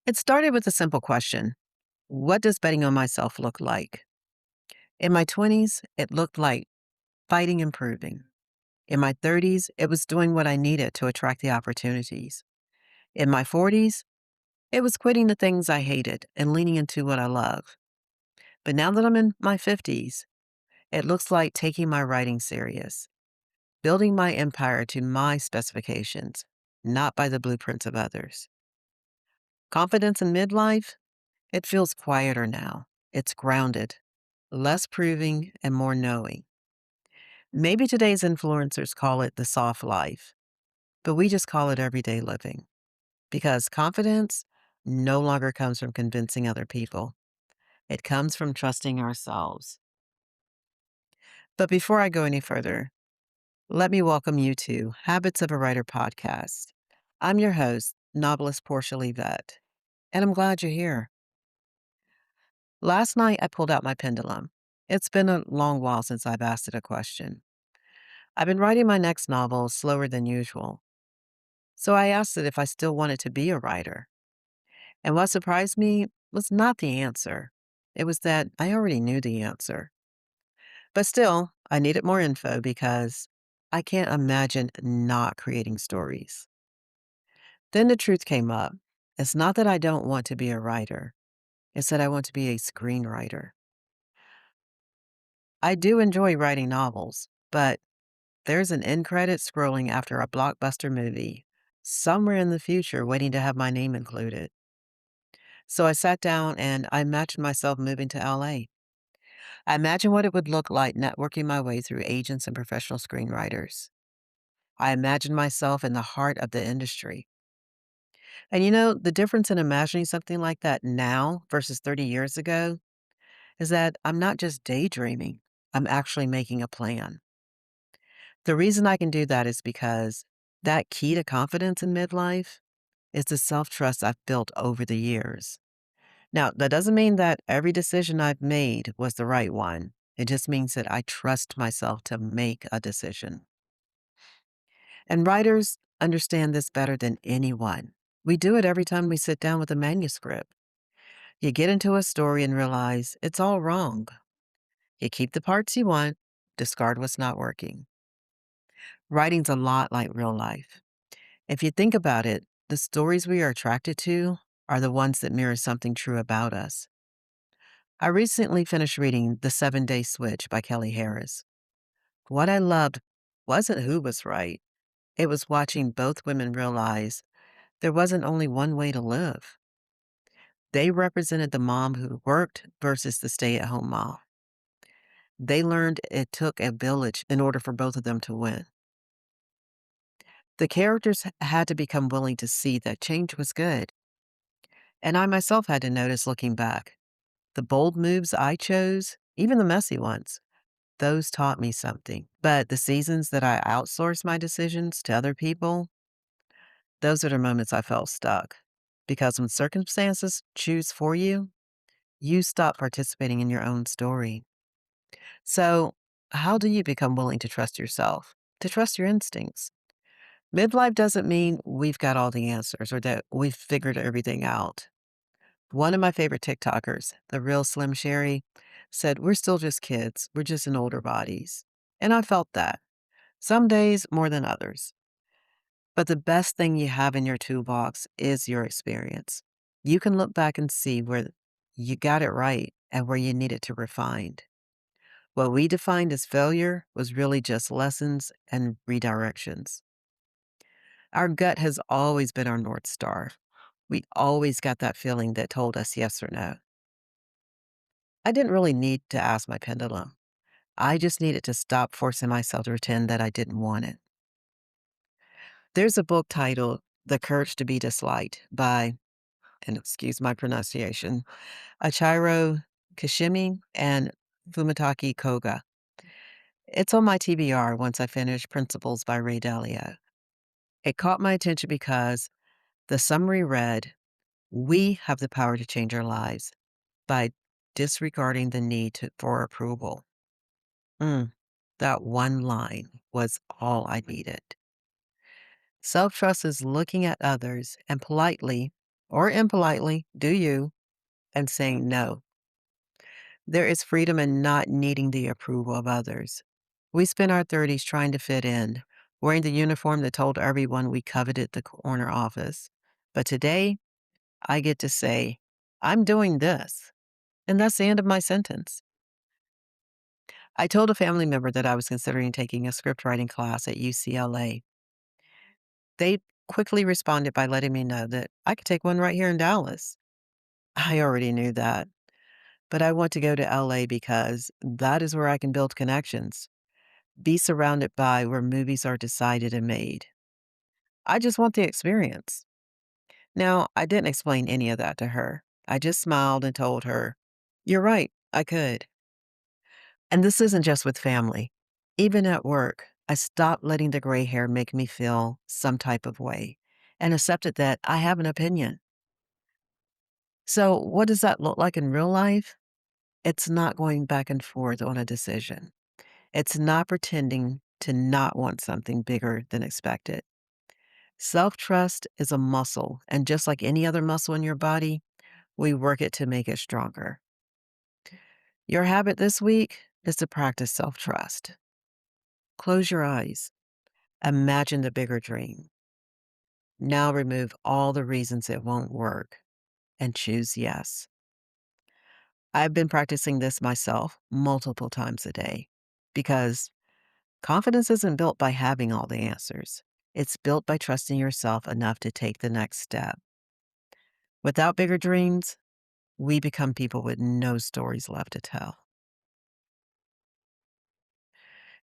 It started with a simple question. What does betting on myself look like? In my 20s, it looked like fighting and proving. In my 30s, it was doing what I needed to attract the opportunities. In my 40s, it was quitting the things I hated and leaning into what I love. But now that I'm in my 50s, it looks like taking my writing serious, building my empire to my specifications, not by the blueprints of others. Confidence in midlife, it feels quieter now. It's grounded, less proving, and more knowing. Maybe today's influencers call it the soft life, but we just call it everyday living because confidence no longer comes from convincing other people. It comes from trusting ourselves. But before I go any further, let me welcome you to Habits of a Writer podcast. I'm your host, novelist Portia Levette, and I'm glad you're here. Last night, I pulled out my pendulum. It's been a long while since I've asked it a question. I've been writing my next novel slower than usual. So I asked it if I still wanted to be a writer. And what surprised me was not the answer. It was that I already knew the answer. But still, I needed more info because I can't imagine not creating stories. Then the truth came up. It's not that I don't want to be a writer, it's that I want to be a screenwriter. I do enjoy writing novels, but there's an end credit scrolling after a blockbuster movie somewhere in the future waiting to have my name included. So I sat down and I imagined myself moving to LA. I imagined what it would look like networking my way through agents and professional screenwriters. I imagined myself in the heart of the industry. And the difference in imagining something like that now versus 30 years ago is that I'm not just daydreaming, I'm actually making a plan. The reason I can do that is because that key to confidence in midlife is the self trust I've built over the years. Now, that doesn't mean that every decision I've made was the right one. It just means that I trust myself to make a decision. And writers understand this better than anyone. We do it every time we sit down with a manuscript. You get into a story and realize it's all wrong. You keep the parts you want, discard what's not working. Writing's a lot like real life. If you think about it, the stories we are attracted to are the ones that mirror something true about us. I recently finished reading The 7-Day Switch by Kelly Harris. What I loved wasn't who was right, it was watching both women realize there wasn't only one way to live. They represented the mom who worked versus the stay at home mom. They learned it took a village in order for both of them to win. The characters had to become willing to see that change was good. And I myself had to notice looking back. The bold moves I chose, even the messy ones, those taught me something. But the seasons that I outsourced my decisions to other people, those are the moments I felt stuck. Because when circumstances choose for you, you stop participating in your own story. So, how do you become willing to trust yourself, to trust your instincts? Midlife doesn't mean we've got all the answers or that we've figured everything out. One of my favorite TikTokers, the real Slim Sherry, said, "We're still just kids. We're just in older bodies." And I felt that, some days more than others. But the best thing you have in your toolbox is your experience. You can look back and see where you got it right and where you needed to refine. What we defined as failure was really just lessons and redirections. Our gut has always been our North Star. We always got that feeling that told us yes or no. I didn't really need to ask my pendulum. I just needed to stop forcing myself to pretend that I didn't want it. There's a book titled The Courage to Be Disliked by, and excuse my pronunciation, Achiro Kishimi and Fumitake Koga. It's on my TBR once I finish Principles by Ray Dalio. It caught my attention because the summary read, "We have the power to change our lives by disregarding the need for approval." Mm, that one line was all I needed. Self trust is looking at others and politely or impolitely, do you, and saying no. There is freedom in not needing the approval of others. We spent our 30s trying to fit in, wearing the uniform that told everyone we coveted the corner office. But today, I get to say, I'm doing this. And that's the end of my sentence. I told a family member that I was considering taking a script writing class at UCLA. They quickly responded by letting me know that I could take one right here in Dallas. I already knew that, but I want to go to LA because that is where I can build connections, be surrounded by where movies are decided and made. I just want the experience. Now, I didn't explain any of that to her. I just smiled and told her, "You're right, I could." And this isn't just with family. Even at work, I stopped letting the gray hair make me feel some type of way and accepted that I have an opinion. So, what does that look like in real life? It's not going back and forth on a decision. It's not pretending to not want something bigger than expected. Self trust is a muscle, and just like any other muscle in your body, we work it to make it stronger. Your habit this week is to practice self trust. Close your eyes. Imagine the bigger dream. Now remove all the reasons it won't work and choose yes. I've been practicing this myself multiple times a day because confidence isn't built by having all the answers. It's built by trusting yourself enough to take the next step. Without bigger dreams, we become people with no stories left to tell.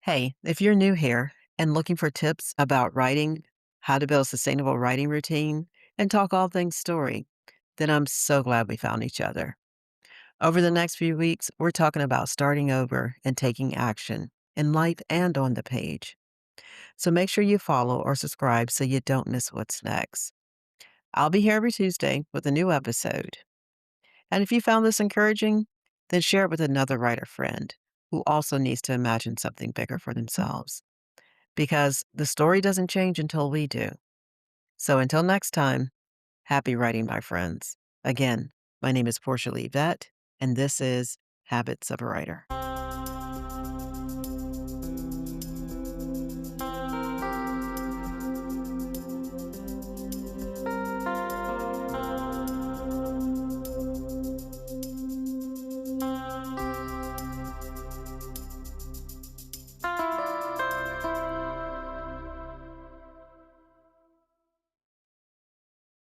Hey, if you're new here and looking for tips about writing, how to build a sustainable writing routine, and talk all things story, then I'm so glad we found each other. Over the next few weeks, we're talking about starting over and taking action in life and on the page. So make sure you follow or subscribe so you don't miss what's next. I'll be here every Tuesday with a new episode. And if you found this encouraging, then share it with another writer friend who also needs to imagine something bigger for themselves. Because the story doesn't change until we do. So until next time, happy writing, my friends. Again, my name is Portia Lee Vet, and this is Habits of a Writer.